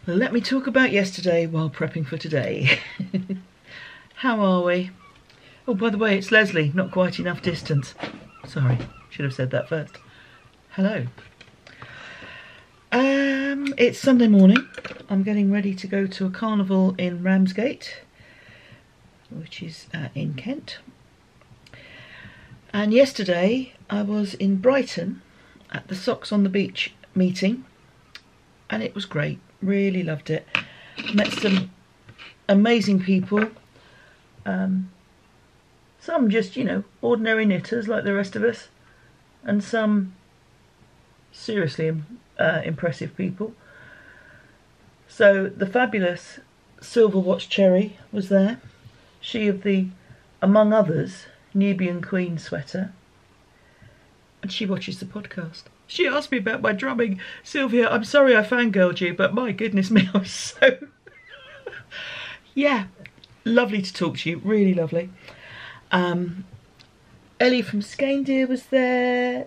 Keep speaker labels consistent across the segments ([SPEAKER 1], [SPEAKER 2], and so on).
[SPEAKER 1] Let me talk about yesterday while prepping for today. How are we? Oh, by the way, it's Lesley, not quite enough distance. Sorry, should have said that first. Hello. It's Sunday morning. I'm getting ready to go to a carnival in Ramsgate, which is in Kent. And yesterday I was in Brighton at the Socks on the Beach meeting, and it was great. Really loved it. Met some amazing people. Some just, ordinary knitters like the rest of us, and some seriously impressive people. So the fabulous Silver Watch Cherry was there. She of the, among others, Nubian Queen sweater. And she watches the podcast. She asked me about my drumming. Sylvia, I'm sorry I fangirled you, but my goodness me, I was so... Yeah, lovely to talk to you, really lovely. Ellie from Skandir was there,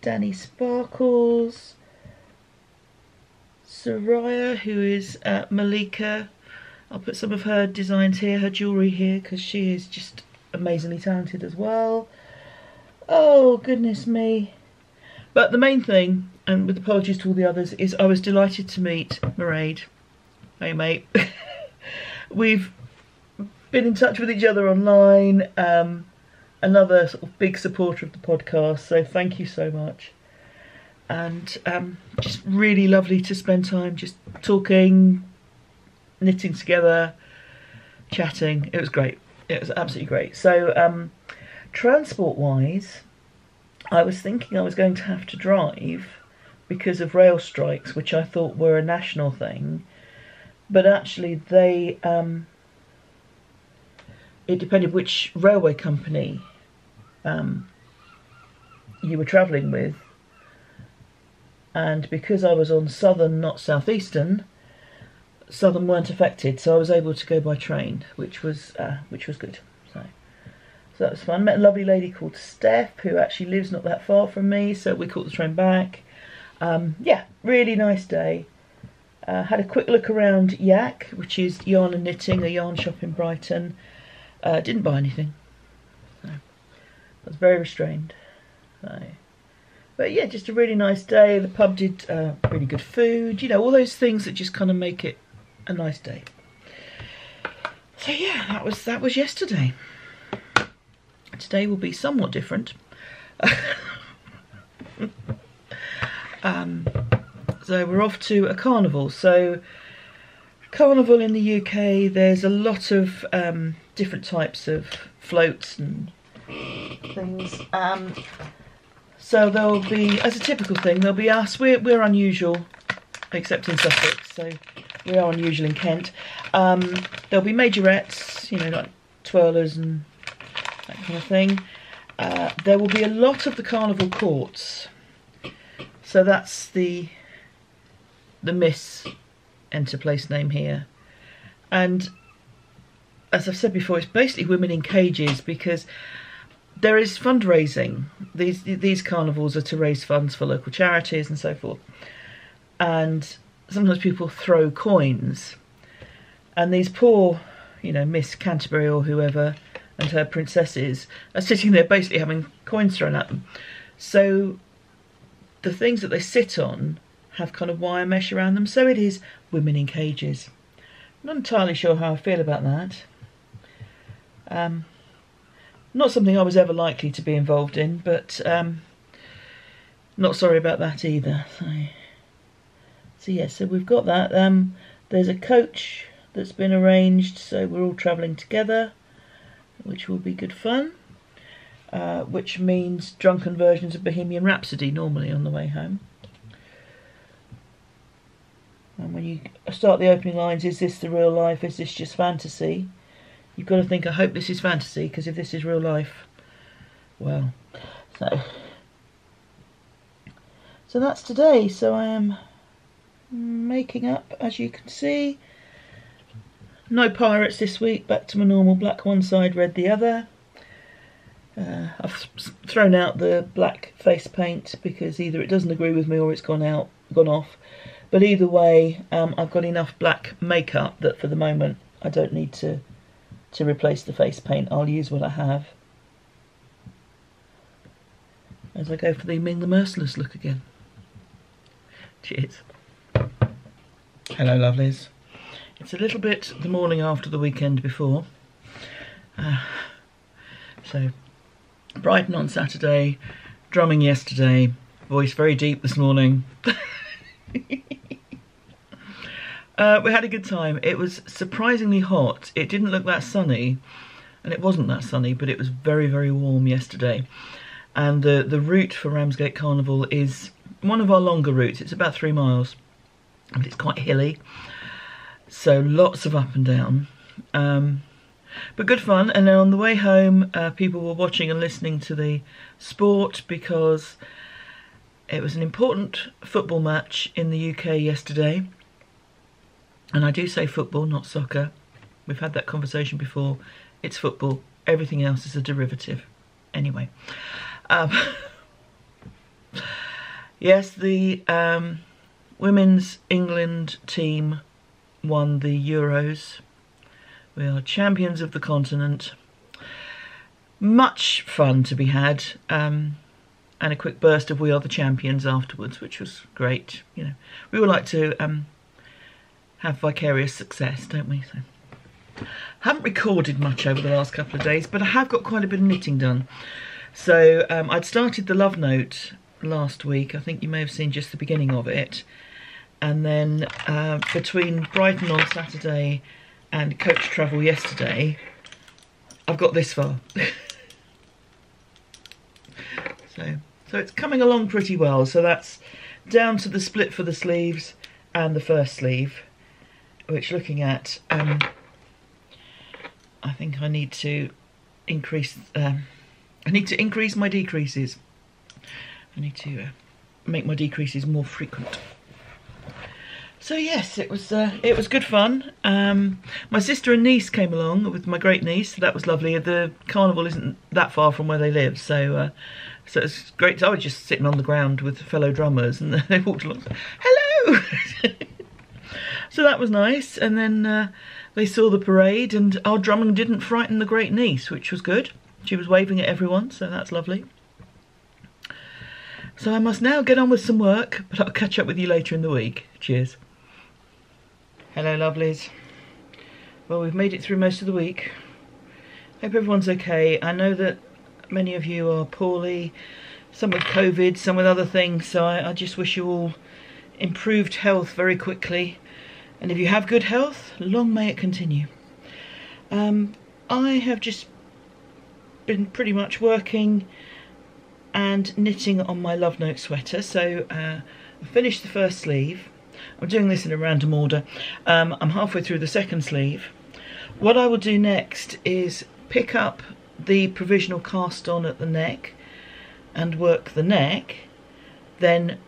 [SPEAKER 1] Danny Sparkles, Soraya, who is Malika. I'll put some of her designs here, her jewellery here, because she is just amazingly talented as well. Oh, goodness me. But the main thing, and with apologies to all the others, is I was delighted to meet Mairead. Hey, mate. We've been in touch with each other online. Another sort of big supporter of the podcast, so thank you so much. And just really lovely to spend time just talking, knitting together, chatting. It was great. It was absolutely great. So transport-wise, I was thinking I was going to have to drive because of rail strikes, which I thought were a national thing. But actually they, it depended which railway company you were travelling with. And because I was on Southern, not Southeastern, Southern weren't affected, so I was able to go by train, which was good. So that was fun. Met a lovely lady called Steph, who actually lives not that far from me, so we caught the train back. Yeah, really nice day. Had a quick look around Yak, which is Yarn and Knitting, a yarn shop in Brighton. Didn't buy anything. So I was very restrained. But yeah, just a really nice day. The pub did really good food. All those things that just kind of make it a nice day. So yeah, that was yesterday. Today will be somewhat different. So we're off to a carnival. So Carnival in the UK, there's a lot of different types of floats and things. So there'll be, as a typical thing, there'll be us. We're unusual, except in Sussex, so we are unusual in Kent. There'll be majorettes, like twirlers and that kind of thing. There will be a lot of the carnival courts. So that's the Miss enter place name here. And as I've said before, it's basically women in cages, because there is fundraising. These carnivals are to raise funds for local charities and so forth. And sometimes people throw coins. And these poor, Miss Canterbury or whoever and her princesses are sitting there basically having coins thrown at them. So the things that they sit on have kind of wire mesh around them. So it is women in cages. I'm not entirely sure how I feel about that. Not something I was ever likely to be involved in, but not sorry about that either. So yeah, so we've got that. There's a coach that's been arranged, so we're all travelling together, which will be good fun. Which means drunken versions of Bohemian Rhapsody normally on the way home. And when you start the opening lines, is this the real life? Is this just fantasy? You've got to think, I hope this is fantasy, because if this is real life, well, so that's today. So I am making up, as you can see. No pirates this week, back to my normal black one side, red the other. I've thrown out the black face paint because either it doesn't agree with me or it's gone off. But either way, I've got enough black makeup that for the moment I don't need to replace the face paint. I'll use what I have as I go for the Ming the Merciless look again. Cheers. Hello lovelies. It's a little bit the morning after the weekend before. So, Brighton on Saturday, drumming yesterday, voice very deep this morning. We had a good time. It was surprisingly hot. It didn't look that sunny, and it wasn't that sunny, but it was very, very warm yesterday. And the route for Ramsgate Carnival is one of our longer routes. It's about 3 miles, and it's quite hilly. So lots of up and down. But good fun. And then on the way home, people were watching and listening to the sport because it was an important football match in the UK yesterday. And I do say football, not soccer. We've had that conversation before. It's football. Everything else is a derivative. Anyway. Yes, the women's England team won the Euros. We are champions of the continent. Much fun to be had. And a quick burst of "We Are the Champions" afterwards, which was great. You know, we all like to have vicarious success, don't we? So, haven't recorded much over the last couple of days, but I have got quite a bit of knitting done. So I'd started the love note last week. I think you may have seen just the beginning of it. And then between Brighton on Saturday and coach travel yesterday, I've got this far. So it's coming along pretty well. So that's down to the split for the sleeves and the first sleeve, which, looking at, I think I need to increase. I need to increase my decreases. I need to make my decreases more frequent. So yes, it was good fun. My sister and niece came along with my great niece. So that was lovely. The carnival isn't that far from where they live, so it's great. I was just sitting on the ground with fellow drummers, and they walked along. Hello. So that was nice. And then they saw the parade, and our drumming didn't frighten the great niece, which was good. She was waving at everyone, so that's lovely. So I must now get on with some work, but I'll catch up with you later in the week. Cheers. Hello lovelies. Well, we've made it through most of the week. Hope everyone's okay. I know that many of you are poorly, some with COVID, some with other things, so I just wish you all improved health very quickly. And if you have good health, long may it continue. I have just been pretty much working and knitting on my love note sweater. So I finished the first sleeve. I'm doing this in a random order. I'm halfway through the second sleeve. What I will do next is pick up the provisional cast on at the neck and work the neck. Then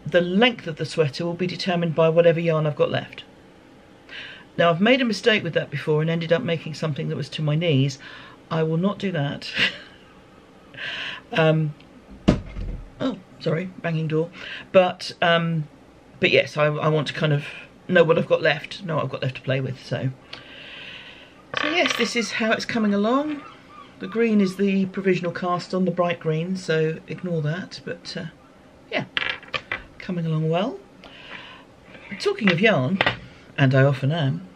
[SPEAKER 1] the length of the sweater will be determined by whatever yarn I've got left. Now, I've made a mistake with that before and ended up making something that was to my knees. I will not do that. Oh, sorry, banging door. But yes, I want to kind of know what I've got left, know what I've got left to play with. So yes, this is how it's coming along. The green is the provisional cast on, the bright green, so ignore that. But yeah, coming along well. Talking of yarn, and I often am,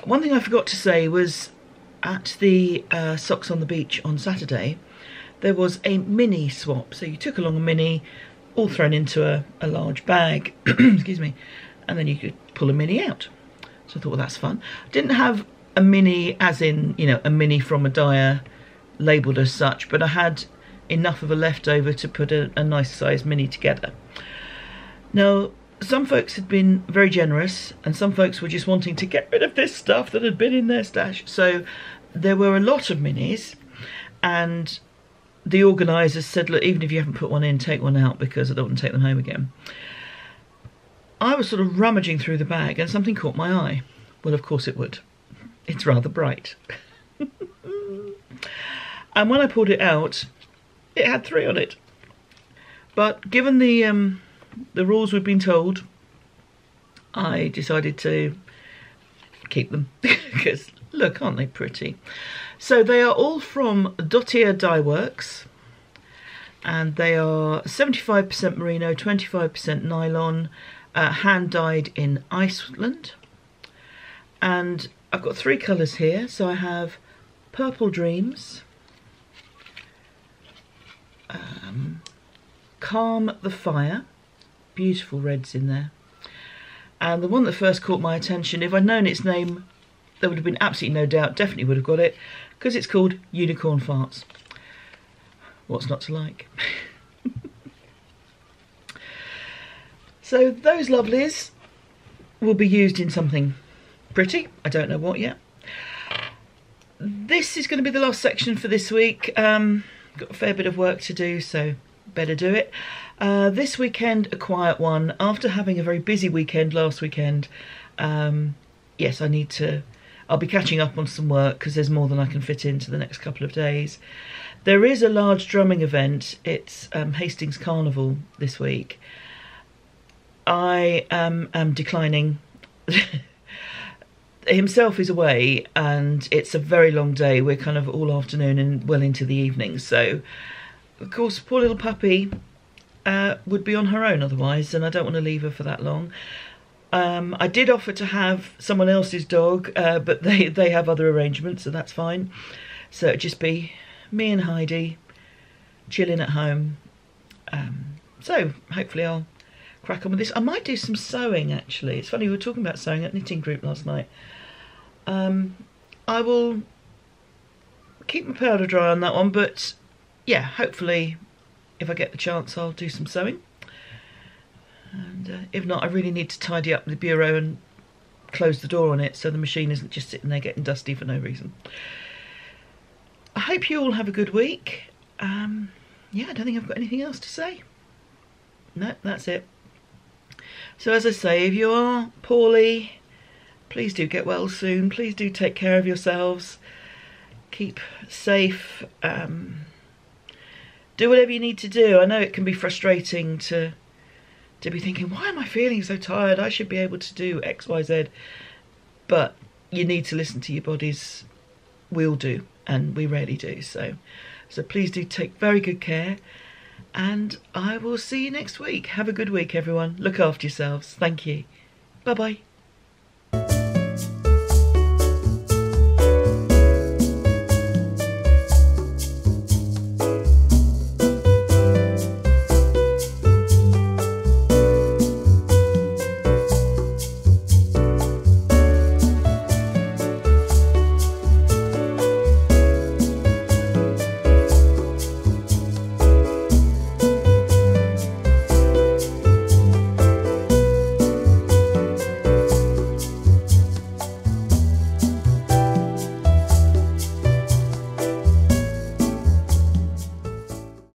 [SPEAKER 1] one thing I forgot to say was at the Socks on the Beach on Saturday, there was a mini swap. So you took along a mini, all thrown into a large bag, excuse me, and then you could pull a mini out. So I thought, well, that's fun. Didn't have a mini as in, you know, a mini from a dyer labelled as such, but I had enough of a leftover to put a nice size mini together. Now, some folks had been very generous, and some folks were just wanting to get rid of this stuff that had been in their stash. So there were a lot of minis, and the organisers said, look, even if you haven't put one in, take one out, because I don't want to take them home again. I was sort of rummaging through the bag and something caught my eye. Well, of course it would. It's rather bright. And when I pulled it out, it had 3 on it. But given the rules we've been told, I decided to keep them because look, aren't they pretty? So they are all from Dottier Dye Works, and they are 75% merino, 25% nylon, hand dyed in Iceland. And I've got 3 colours here. So I have Purple Dreams, Calm the Fire, beautiful reds in there. And the one that first caught my attention, if I'd known its name, there would have been absolutely no doubt, definitely would have got it, because it's called Unicorn Farts. What's not to like? So those lovelies will be used in something pretty. I don't know what yet. This is going to be the last section for this week. Got a fair bit of work to do, so better do it. This weekend, a quiet one. After having a very busy weekend last weekend, yes, I'll be catching up on some work because there's more than I can fit into the next couple of days. There is a large drumming event. It's Hastings Carnival this week. I am declining. Himself is away and it's a very long day. We're kind of all afternoon and well into the evening. So, of course, poor little puppy would be on her own otherwise, and I don't want to leave her for that long. I did offer to have someone else's dog, but they have other arrangements, so that's fine. So it'd just be me and Heidi chilling at home. So hopefully I'll crack on with this. I might do some sewing actually. It's funny, we were talking about sewing at knitting group last night. I will keep my powder dry on that one, but yeah, hopefully if I get the chance I'll do some sewing. And if not, I really need to tidy up the bureau and close the door on it so the machine isn't just sitting there getting dusty for no reason. I hope you all have a good week. Yeah, I don't think I've got anything else to say. No, that's it. So as I say, if you are poorly, please do get well soon. Please do take care of yourselves. Keep safe. Do whatever you need to do. I know it can be frustrating to be thinking, why am I feeling so tired? I should be able to do X, Y, Z. But you need to listen to your bodies. We'll do, and we rarely do. So please do take very good care. And I will see you next week. Have a good week, everyone. Look after yourselves. Thank you. Bye-bye.